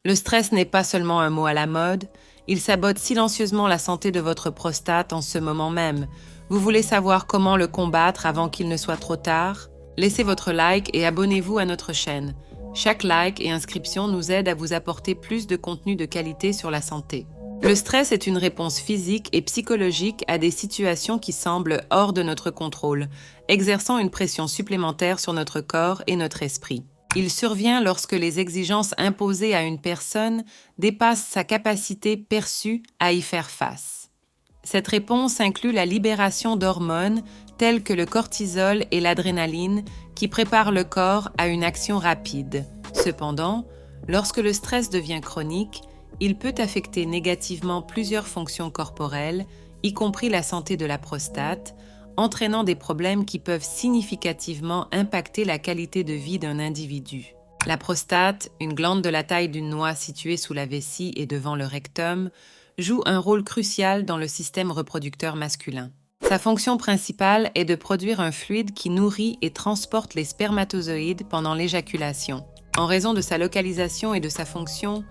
Le stress n'est pas seulement un mot à la mode, il sabote silencieusement la santé de votre prostate en ce moment même. Vous voulez savoir comment le combattre avant qu'il ne soit trop tard? Laissez votre like et abonnez-vous à notre chaîne. Chaque like et inscription nous aide à vous apporter plus de contenu de qualité sur la santé. Le stress est une réponse physique et psychologique à des situations qui semblent hors de notre contrôle, exerçant une pression supplémentaire sur notre corps et notre esprit. Il survient lorsque les exigences imposées à une personne dépassent sa capacité perçue à y faire face. Cette réponse inclut la libération d'hormones telles que le cortisol et l'adrénaline qui préparent le corps à une action rapide. Cependant, lorsque le stress devient chronique, il peut affecter négativement plusieurs fonctions corporelles, y compris la santé de la prostate, entraînant des problèmes qui peuvent significativement impacter la qualité de vie d'un individu. La prostate, une glande de la taille d'une noix située sous la vessie et devant le rectum, joue un rôle crucial dans le système reproducteur masculin. Sa fonction principale est de produire un fluide qui nourrit et transporte les spermatozoïdes pendant l'éjaculation. En raison de sa localisation et de sa fonction,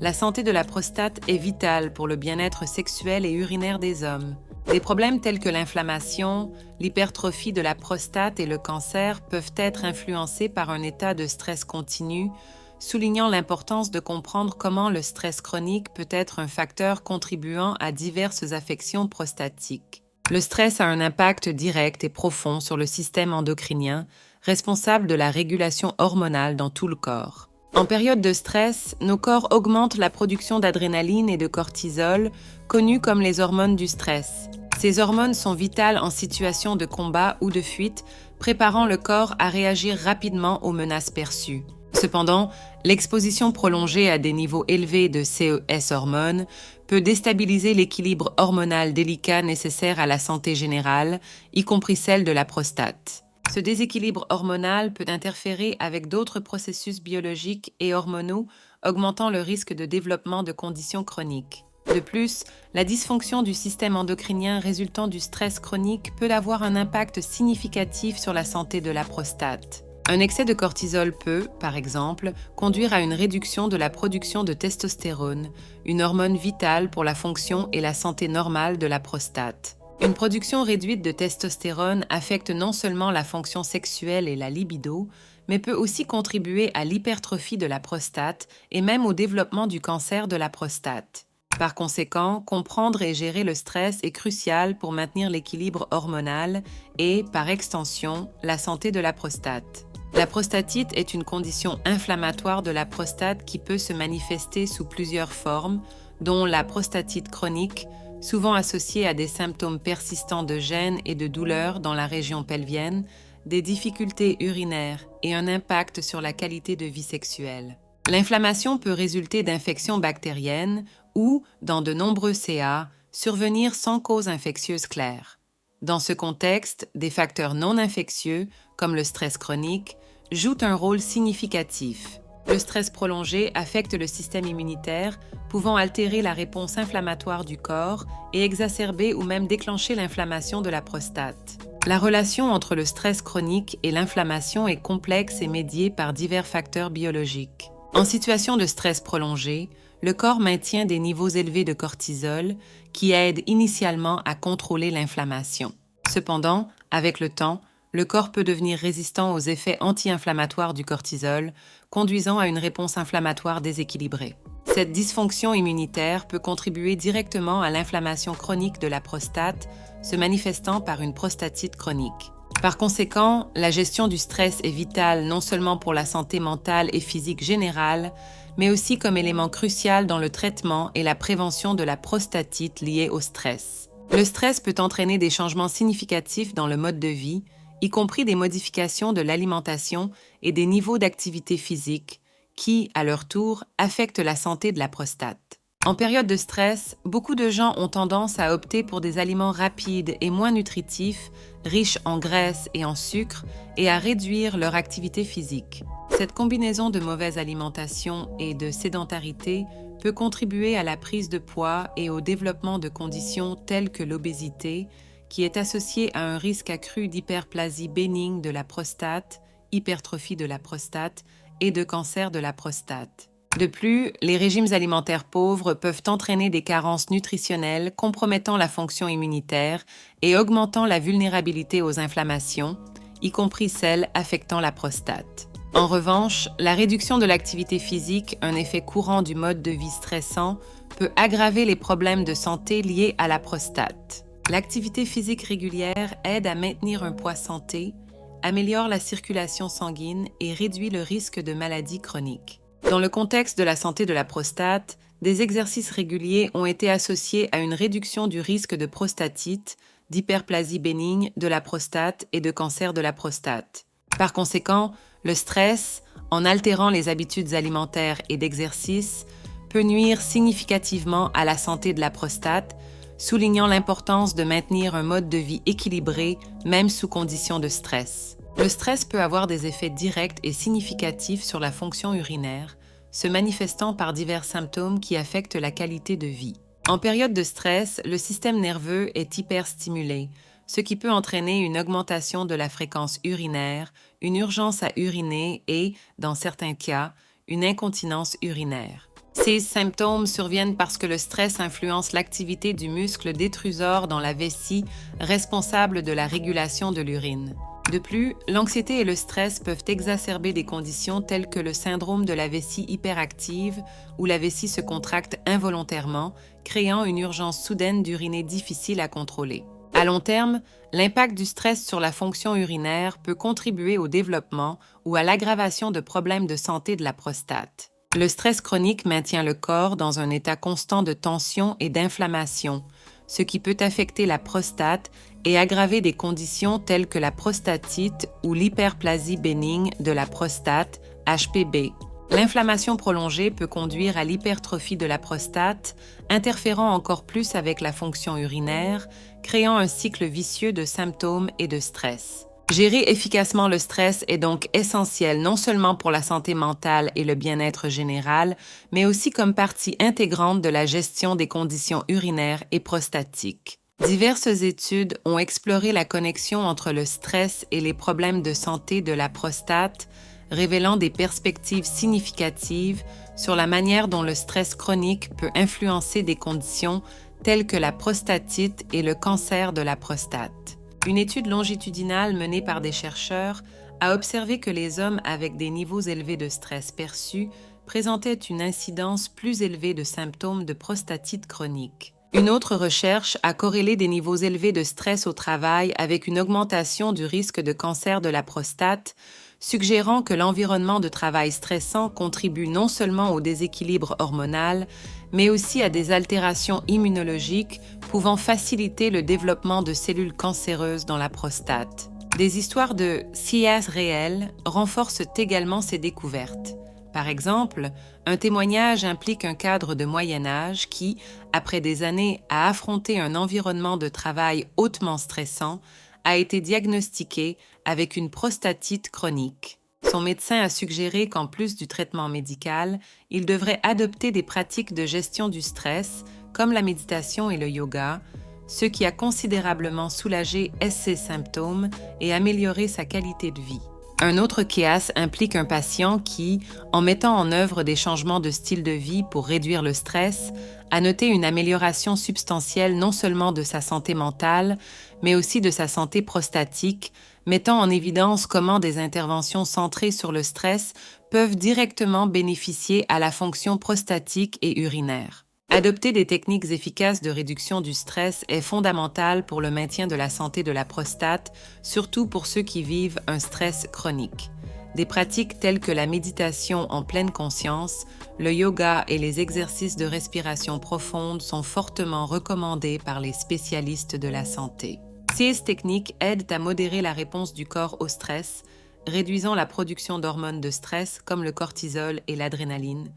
la santé de la prostate est vitale pour le bien-être sexuel et urinaire des hommes. Des problèmes tels que l'inflammation, l'hypertrophie de la prostate et le cancer peuvent être influencés par un état de stress continu, soulignant l'importance de comprendre comment le stress chronique peut être un facteur contribuant à diverses affections prostatiques. Le stress a un impact direct et profond sur le système endocrinien, responsable de la régulation hormonale dans tout le corps. En période de stress, nos corps augmentent la production d'adrénaline et de cortisol, connues comme les hormones du stress. Ces hormones sont vitales en situation de combat ou de fuite, préparant le corps à réagir rapidement aux menaces perçues. Cependant, l'exposition prolongée à des niveaux élevés de ces hormones peut déstabiliser l'équilibre hormonal délicat nécessaire à la santé générale, y compris celle de la prostate. Ce déséquilibre hormonal peut interférer avec d'autres processus biologiques et hormonaux, augmentant le risque de développement de conditions chroniques. De plus, la dysfonction du système endocrinien résultant du stress chronique peut avoir un impact significatif sur la santé de la prostate. Un excès de cortisol peut, par exemple, conduire à une réduction de la production de testostérone, une hormone vitale pour la fonction et la santé normale de la prostate. Une production réduite de testostérone affecte non seulement la fonction sexuelle et la libido, mais peut aussi contribuer à l'hypertrophie de la prostate et même au développement du cancer de la prostate. Par conséquent, comprendre et gérer le stress est crucial pour maintenir l'équilibre hormonal et, par extension, la santé de la prostate. La prostatite est une condition inflammatoire de la prostate qui peut se manifester sous plusieurs formes, dont la prostatite chronique, souvent associée à des symptômes persistants de gêne et de douleur dans la région pelvienne, des difficultés urinaires et un impact sur la qualité de vie sexuelle. L'inflammation peut résulter d'infections bactériennes ou, dans de nombreux CA, survenir sans cause infectieuse claire. Dans ce contexte, des facteurs non infectieux, comme le stress chronique, jouent un rôle significatif. Le stress prolongé affecte le système immunitaire, pouvant altérer la réponse inflammatoire du corps et exacerber ou même déclencher l'inflammation de la prostate. La relation entre le stress chronique et l'inflammation est complexe et médiée par divers facteurs biologiques. En situation de stress prolongé, le corps maintient des niveaux élevés de cortisol qui aident initialement à contrôler l'inflammation. Cependant, avec le temps, le corps peut devenir résistant aux effets anti-inflammatoires du cortisol, conduisant à une réponse inflammatoire déséquilibrée. Cette dysfonction immunitaire peut contribuer directement à l'inflammation chronique de la prostate, se manifestant par une prostatite chronique. Par conséquent, la gestion du stress est vitale non seulement pour la santé mentale et physique générale, mais aussi comme élément crucial dans le traitement et la prévention de la prostatite liée au stress. Le stress peut entraîner des changements significatifs dans le mode de vie, y compris des modifications de l'alimentation et des niveaux d'activité physique, qui, à leur tour, affectent la santé de la prostate. En période de stress, beaucoup de gens ont tendance à opter pour des aliments rapides et moins nutritifs, riches en graisse et en sucre, et à réduire leur activité physique. Cette combinaison de mauvaise alimentation et de sédentarité peut contribuer à la prise de poids et au développement de conditions telles que l'obésité, qui est associée à un risque accru d'hyperplasie bénigne de la prostate, hypertrophie de la prostate et de cancer de la prostate. De plus, les régimes alimentaires pauvres peuvent entraîner des carences nutritionnelles compromettant la fonction immunitaire et augmentant la vulnérabilité aux inflammations, y compris celles affectant la prostate. En revanche, la réduction de l'activité physique, un effet courant du mode de vie stressant, peut aggraver les problèmes de santé liés à la prostate. L'activité physique régulière aide à maintenir un poids santé, améliore la circulation sanguine et réduit le risque de maladies chroniques. Dans le contexte de la santé de la prostate, des exercices réguliers ont été associés à une réduction du risque de prostatite, d'hyperplasie bénigne de la prostate et de cancer de la prostate. Par conséquent, le stress, en altérant les habitudes alimentaires et d'exercice, peut nuire significativement à la santé de la prostate, soulignant l'importance de maintenir un mode de vie équilibré, même sous conditions de stress. Le stress peut avoir des effets directs et significatifs sur la fonction urinaire, se manifestant par divers symptômes qui affectent la qualité de vie. En période de stress, le système nerveux est hyperstimulé, ce qui peut entraîner une augmentation de la fréquence urinaire, une urgence à uriner et, dans certains cas, une incontinence urinaire. Ces symptômes surviennent parce que le stress influence l'activité du muscle détrusor dans la vessie, responsable de la régulation de l'urine. De plus, l'anxiété et le stress peuvent exacerber des conditions telles que le syndrome de la vessie hyperactive, où la vessie se contracte involontairement, créant une urgence soudaine d'uriner difficile à contrôler. À long terme, l'impact du stress sur la fonction urinaire peut contribuer au développement ou à l'aggravation de problèmes de santé de la prostate. Le stress chronique maintient le corps dans un état constant de tension et d'inflammation, ce qui peut affecter la prostate et aggraver des conditions telles que la prostatite ou l'hyperplasie bénigne de la prostate, HPB. L'inflammation prolongée peut conduire à l'hypertrophie de la prostate, interférant encore plus avec la fonction urinaire, créant un cycle vicieux de symptômes et de stress. Gérer efficacement le stress est donc essentiel non seulement pour la santé mentale et le bien-être général, mais aussi comme partie intégrante de la gestion des conditions urinaires et prostatiques. Diverses études ont exploré la connexion entre le stress et les problèmes de santé de la prostate, révélant des perspectives significatives sur la manière dont le stress chronique peut influencer des conditions telles que la prostatite et le cancer de la prostate. Une étude longitudinale menée par des chercheurs a observé que les hommes avec des niveaux élevés de stress perçus présentaient une incidence plus élevée de symptômes de prostatite chronique. Une autre recherche a corrélé des niveaux élevés de stress au travail avec une augmentation du risque de cancer de la prostate, suggérant que l'environnement de travail stressant contribue non seulement au déséquilibre hormonal, mais aussi à des altérations immunologiques pouvant faciliter le développement de cellules cancéreuses dans la prostate. Des histoires de SIAS réelles renforcent également ces découvertes. Par exemple, un témoignage implique un cadre de moyen âge qui, après des années à affronter un environnement de travail hautement stressant, a été diagnostiqué avec une prostatite chronique. Son médecin a suggéré qu'en plus du traitement médical, il devrait adopter des pratiques de gestion du stress, comme la méditation et le yoga, ce qui a considérablement soulagé ces symptômes et amélioré sa qualité de vie. Un autre cas implique un patient qui, en mettant en œuvre des changements de style de vie pour réduire le stress, a noté une amélioration substantielle non seulement de sa santé mentale, mais aussi de sa santé prostatique, mettant en évidence comment des interventions centrées sur le stress peuvent directement bénéficier à la fonction prostatique et urinaire. Adopter des techniques efficaces de réduction du stress est fondamental pour le maintien de la santé de la prostate, surtout pour ceux qui vivent un stress chronique. Des pratiques telles que la méditation en pleine conscience, le yoga et les exercices de respiration profonde sont fortement recommandés par les spécialistes de la santé. Ces techniques aident à modérer la réponse du corps au stress, réduisant la production d'hormones de stress comme le cortisol et l'adrénaline,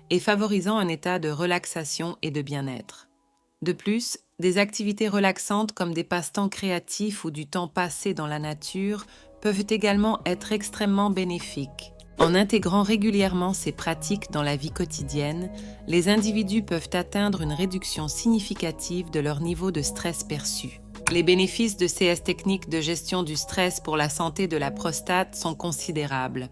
et favorisant un état de relaxation et de bien-être. De plus, des activités relaxantes comme des passe-temps créatifs ou du temps passé dans la nature peuvent également être extrêmement bénéfiques. En intégrant régulièrement ces pratiques dans la vie quotidienne, les individus peuvent atteindre une réduction significative de leur niveau de stress perçu. Les bénéfices de ces techniques de gestion du stress pour la santé de la prostate sont considérables.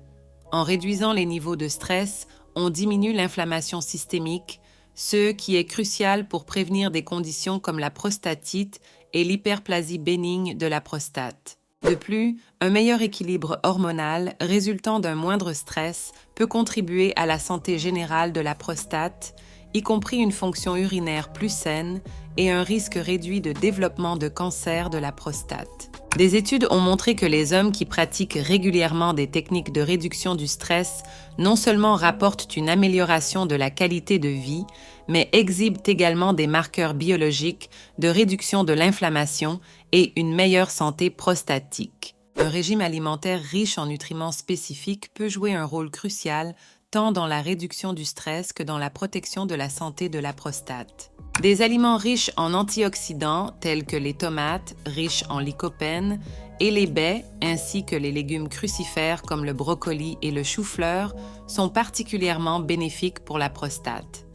En réduisant les niveaux de stress, on diminue l'inflammation systémique, ce qui est crucial pour prévenir des conditions comme la prostatite et l'hyperplasie bénigne de la prostate. De plus, un meilleur équilibre hormonal résultant d'un moindre stress peut contribuer à la santé générale de la prostate, y compris une fonction urinaire plus saine et un risque réduit de développement de cancer de la prostate. Des études ont montré que les hommes qui pratiquent régulièrement des techniques de réduction du stress non seulement rapportent une amélioration de la qualité de vie, mais exhibent également des marqueurs biologiques de réduction de l'inflammation et une meilleure santé prostatique. Un régime alimentaire riche en nutriments spécifiques peut jouer un rôle crucial tant dans la réduction du stress que dans la protection de la santé de la prostate. Des aliments riches en antioxydants tels que les tomates, riches en lycopène, et les baies, ainsi que les légumes crucifères comme le brocoli et le chou-fleur, sont particulièrement bénéfiques pour la prostate.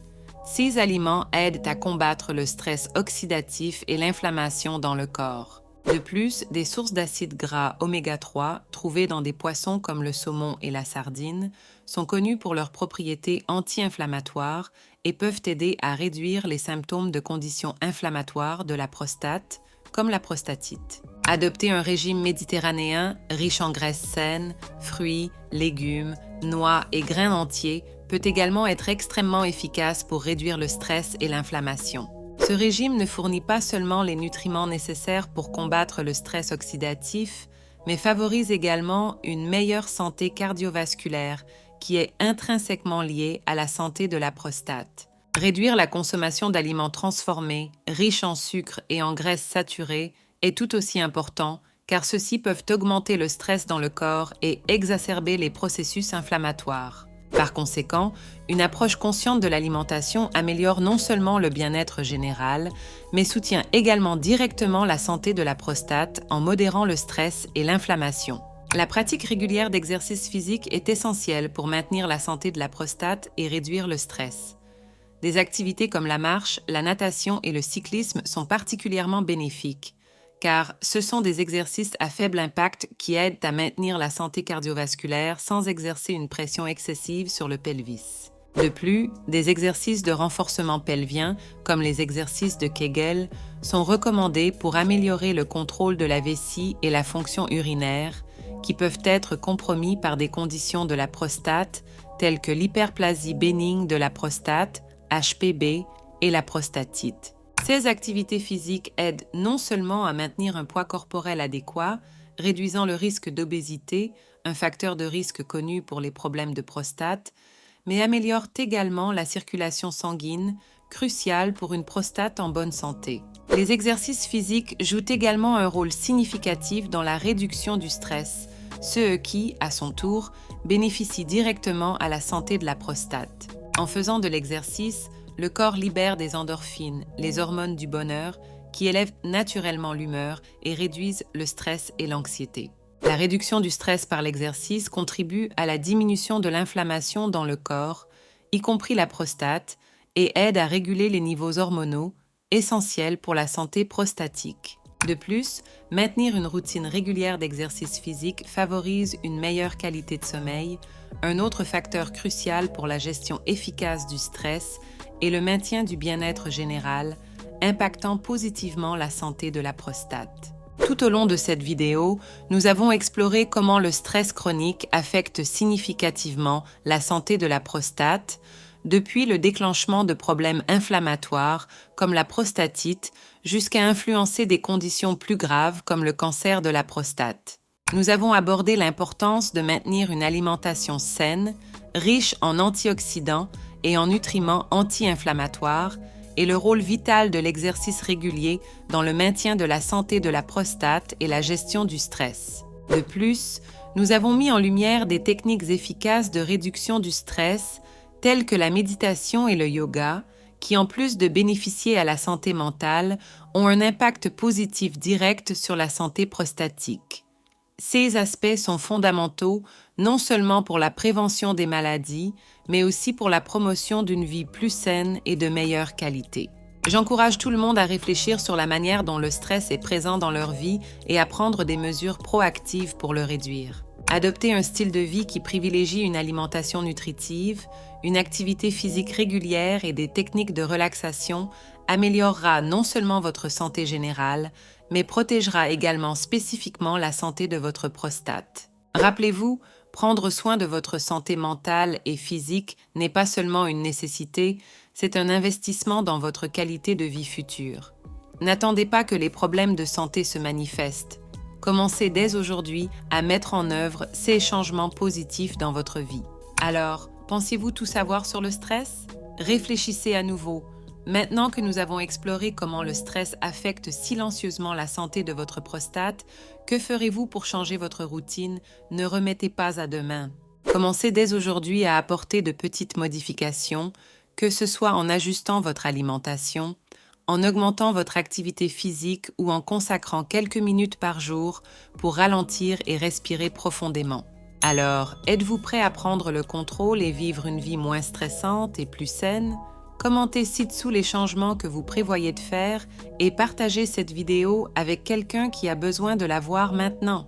Ces aliments aident à combattre le stress oxydatif et l'inflammation dans le corps. De plus, des sources d'acides gras oméga 3, trouvées dans des poissons comme le saumon et la sardine, sont connues pour leurs propriétés anti-inflammatoires et peuvent aider à réduire les symptômes de conditions inflammatoires de la prostate, comme la prostatite. Adopter un régime méditerranéen riche en graisses saines, fruits, légumes, noix et grains entiers peut également être extrêmement efficace pour réduire le stress et l'inflammation. Ce régime ne fournit pas seulement les nutriments nécessaires pour combattre le stress oxydatif, mais favorise également une meilleure santé cardiovasculaire qui est intrinsèquement liée à la santé de la prostate. Réduire la consommation d'aliments transformés, riches en sucre et en graisses saturées est tout aussi important car ceux-ci peuvent augmenter le stress dans le corps et exacerber les processus inflammatoires. Par conséquent, une approche consciente de l'alimentation améliore non seulement le bien-être général, mais soutient également directement la santé de la prostate en modérant le stress et l'inflammation. La pratique régulière d'exercice physique est essentielle pour maintenir la santé de la prostate et réduire le stress. Des activités comme la marche, la natation et le cyclisme sont particulièrement bénéfiques, car ce sont des exercices à faible impact qui aident à maintenir la santé cardiovasculaire sans exercer une pression excessive sur le pelvis. De plus, des exercices de renforcement pelvien, comme les exercices de Kegel, sont recommandés pour améliorer le contrôle de la vessie et la fonction urinaire, qui peuvent être compromis par des conditions de la prostate, telles que l'hyperplasie bénigne de la prostate, HPB, et la prostatite. Ces activités physiques aident non seulement à maintenir un poids corporel adéquat, réduisant le risque d'obésité, un facteur de risque connu pour les problèmes de prostate, mais améliorent également la circulation sanguine, cruciale pour une prostate en bonne santé. Les exercices physiques jouent également un rôle significatif dans la réduction du stress, ce qui, à son tour, bénéficie directement à la santé de la prostate. En faisant de l'exercice, le corps libère des endorphines, les hormones du bonheur, qui élèvent naturellement l'humeur et réduisent le stress et l'anxiété. La réduction du stress par l'exercice contribue à la diminution de l'inflammation dans le corps, y compris la prostate, et aide à réguler les niveaux hormonaux, essentiels pour la santé prostatique. De plus, maintenir une routine régulière d'exercice physique favorise une meilleure qualité de sommeil, un autre facteur crucial pour la gestion efficace du stress et le maintien du bien-être général, impactant positivement la santé de la prostate. Tout au long de cette vidéo, nous avons exploré comment le stress chronique affecte significativement la santé de la prostate, depuis le déclenchement de problèmes inflammatoires comme la prostatite jusqu'à influencer des conditions plus graves comme le cancer de la prostate. Nous avons abordé l'importance de maintenir une alimentation saine, riche en antioxydants et en nutriments anti-inflammatoires, et le rôle vital de l'exercice régulier dans le maintien de la santé de la prostate et la gestion du stress. De plus, nous avons mis en lumière des techniques efficaces de réduction du stress, telles que la méditation et le yoga, qui en plus de bénéficier à la santé mentale, ont un impact positif direct sur la santé prostatique. Ces aspects sont fondamentaux non seulement pour la prévention des maladies, mais aussi pour la promotion d'une vie plus saine et de meilleure qualité. J'encourage tout le monde à réfléchir sur la manière dont le stress est présent dans leur vie et à prendre des mesures proactives pour le réduire. Adopter un style de vie qui privilégie une alimentation nutritive, une activité physique régulière et des techniques de relaxation améliorera non seulement votre santé générale, mais protégera également spécifiquement la santé de votre prostate. Rappelez-vous, prendre soin de votre santé mentale et physique n'est pas seulement une nécessité, c'est un investissement dans votre qualité de vie future. N'attendez pas que les problèmes de santé se manifestent. Commencez dès aujourd'hui à mettre en œuvre ces changements positifs dans votre vie. Alors, pensez-vous tout savoir sur le stress? Réfléchissez à nouveau. Maintenant que nous avons exploré comment le stress affecte silencieusement la santé de votre prostate, que ferez-vous pour changer votre routine? Ne remettez pas à demain. Commencez dès aujourd'hui à apporter de petites modifications, que ce soit en ajustant votre alimentation, en augmentant votre activité physique ou en consacrant quelques minutes par jour pour ralentir et respirer profondément. Alors, êtes-vous prêt à prendre le contrôle et vivre une vie moins stressante et plus saine? Commentez ci-dessous les changements que vous prévoyez de faire et partagez cette vidéo avec quelqu'un qui a besoin de la voir maintenant.